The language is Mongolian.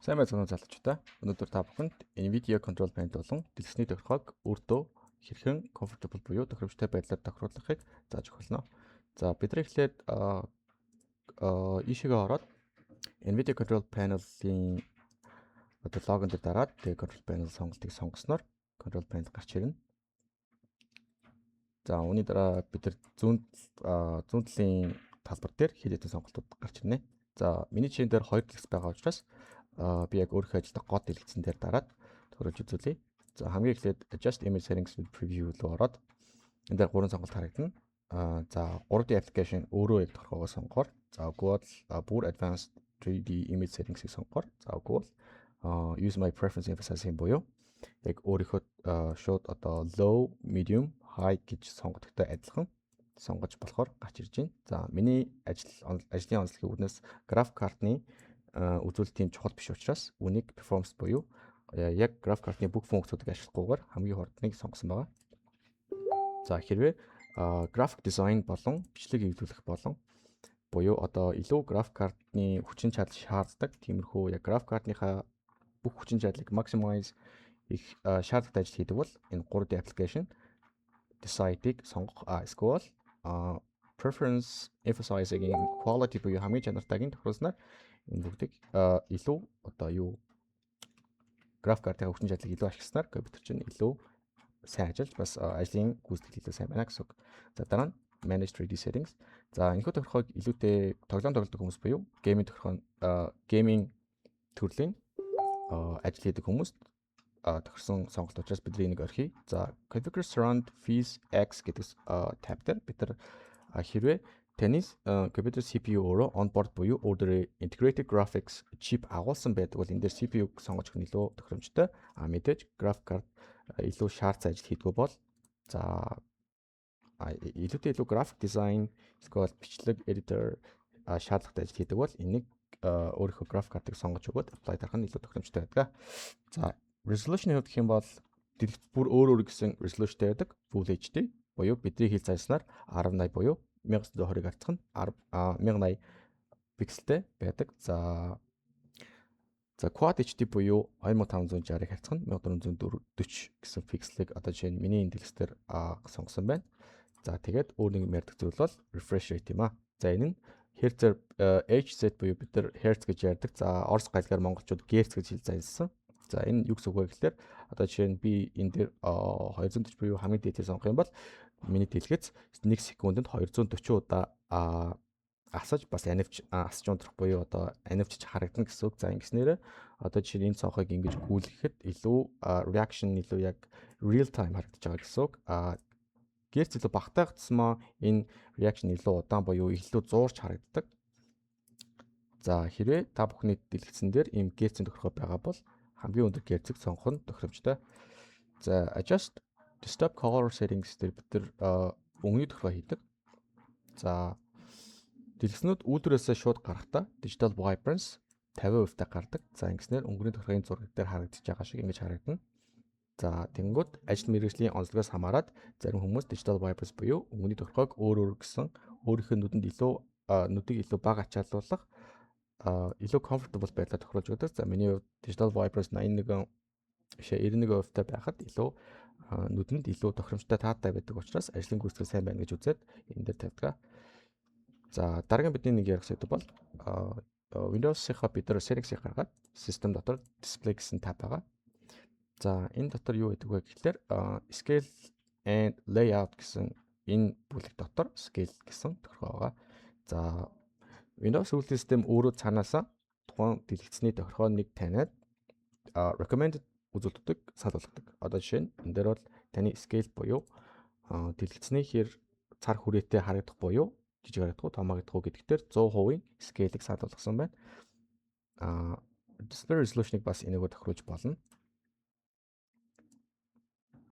Сайн байцгаана залуучуудаа. Өнөөдөр та бүхэнд NVIDIA Control Panel болон дэлгэцний тохиргоог өөртөө хэрхэн comfortable буюу тохиромжтой байдлаар тохируулахыг зааж өгүүлнэ. За бид нар эхлээд ишигээ ороод NVIDIA Control Panel-ийн логон дээр дараад тэгээ Control Panel сонголтыг сонгосноор Control Panel гарч ирнэ. За үүний дараа бид нар зүүн талын талбар дээр хэд хэдэн сонголтууд гарч ирнэ. За миний жишээн дээр 2 дэлгэц байгаа учраас би яг өөрийнхөө ажилдаа гол дэлгэцэн дээр дараад тохируулж үзүүлье. За хамгийн эхлээд Adjust Image Settings with Preview руу ороод энэ дээр 3 сонголт харагдана. За 3D application өөрөө яг тохиргоогоо сонгохоор, за үгүй бол бүр Advanced 3D Image Settings-ийг сонгохоор, за үгүй бол Use My Preference Emphasizing буюу яг өөрийнхөө шууд одоо low, medium, high гэж сонгодогтой адилхан сонгож болохоор гарч ирж байна. За миний ажлын онцлогийн үүднээс график картны үзүүлэлт тийм чухал биш учраас үнийг performance буюу яг график картны бүх функцүүдийг ашиглахгүйгээр хамгийн хордныг сонгосон байгаа. За хэрвээ график дизайн болон бичлэг эвлүүлэх болон буюу одоо илүү график картны хүчин чадал шаарддаг тиймэрхүү яг график картныхаа бүх хүчин чадлыг maximize их шаардлагатай ажил хийдэг бол энэ 3D application decide-ийг сонгох эсвэл preference emphasizing quality буюу хамгийн чанартайг тохируулснаар энэ бүгдийг илүү одоо юу график картын хүчин чадлыг илүү ашигласнаар компьютер чинь илүү сайн ажиллаж бас ажлын гүйцэтгэл илүү сайн байна гэсэн үг. За дараа нь Manage 3D Settings. За энэхүү тохиргоог илүүтэй тоглоом тоглодог хүмүүс буюу гейминг тохиргоо гейминг төрлийн ажил хийдэг хүмүүст тохирсон сонголт учраас бид энийг орхий. За Configure Surround Phase X гэдэг tab дээр бид нар хэрвээ таны компьютер CPU өөрөө onboard буюу өөрөөр integrated graphics chip агуулсан байдаг бол энэ дээр CPU-г сонгож өгөх нь илүү тохиромжтой. Мэдээж graphic card илүү шаардсан ажил хийдгүү бол за илүүтэй илүү graphic design эсвэл бичлэг editor шаардлагатай ажил хийдэг бол энийг өөрийнхөө graphic card-ыг сонгож өгөөд apply дарах нь илүү тохиромжтой байдаг. За resolution-ийн хувьд гэх юм бол дэлгэц бүр өөр гэсэн resolution-тэй байдаг. Full HD буюу бидний хийж зайлснаар 1080 буюу 1920-ыг харьцах нь 1080 пикселтэй байдаг. За Quad HD буюу 2560-ыг харьцах нь 1440 гэсэн пикселийг одоо жишээ нь миний энэ дэлгэцээр сонгосон байна. За тэгээд өөр нэг ярьдаг зүйл бол refresh rate юм аа. За энэ нь Hertz HZ буюу бид нар Hertz гэж ярьдаг. За орос галгаар монголчууд Hertz гэж хэл зайлсан. За энэ юу гэсэн үг вэ гэхээр одоо жишээ нь би энэ дээр 240 буюу хамгийн дээдийг сонгох юм бол миний дэлгэц 1 секундэд 240 удаа асаж бас асч унтрах буюу одоо анивчж харагдана гэсэн үг. За ингэснээр одоо жишээ нь энэ цонхыг ингэж гүйлгэхэд илүү reaction илүү яг real time харагдаж байгаа гэсэн үг. Гэрц илүү багтаа гацсмаа энэ reaction илүү удаан буюу илүү зуурч харагддаг. За хэрвээ та бүхний дэлгэцэн дээр ийм гэрцэн тохиргоо байгаа бол хамгийн өндөр гэрцэг сонгох нь тохиромжтой. За Adjust Desktop Color Settings дээр бид нар өнгөний тохиргоо хийдэг. За дэлгэцнүүд үйлдвэрээсээ шууд гарахдаа Digital Vibrance 50% та гардаг. За ингэснээр өнгөний тохиргын зураг дээр харагдаж байгаа шиг ингэж харагдана. За тэнгууд ажил мэргэжлийн онцлогоос хамаарат зарим хүмүүс Digital Vibrance буюу өнгөний тохиргоог өөр гэсэн өөрийнхөө нүдэнд нүдийг илүү бага ачааллуулах илүү comfortable байдлаар тохируулж өгдөг. За миний хувьд Digital Vibrance 91% та байхад илүү нүдэнд илүү тохиромжтой таатай байдаг учраас ажлын гүйцэтгэл сайн байна гэж үзээд энэ дээр тавьдаг. За дараагийн бидний нэг ярих сэдв бол Windows-ийнхаа бид нар settings-ийг гаргаад system дотор display гэсэн tab байгаа. За энэ дотор юу гэдэг вэ гэхээр scale and layout гэсэн энэ бүлэг дотор scale гэсэн тохиргоо байгаа. За Windows үйлдвэрлэлийн систем өөрөө цаанаасаа тухайн дэлгэцний тохиргооныг таниад recommended үзүүлдэг санал болгодог. Одоо жишээ нь энэ дээр бол таны scale буюу дэлгэцний хэр цар хүрээтэй харагдах буюу жижиг харагдах уу, том харагдах уу гэдэгтэр 100% scale-ийг санал болгосон байна. Display resolution-ыг бас энэгээр тохируулж болно.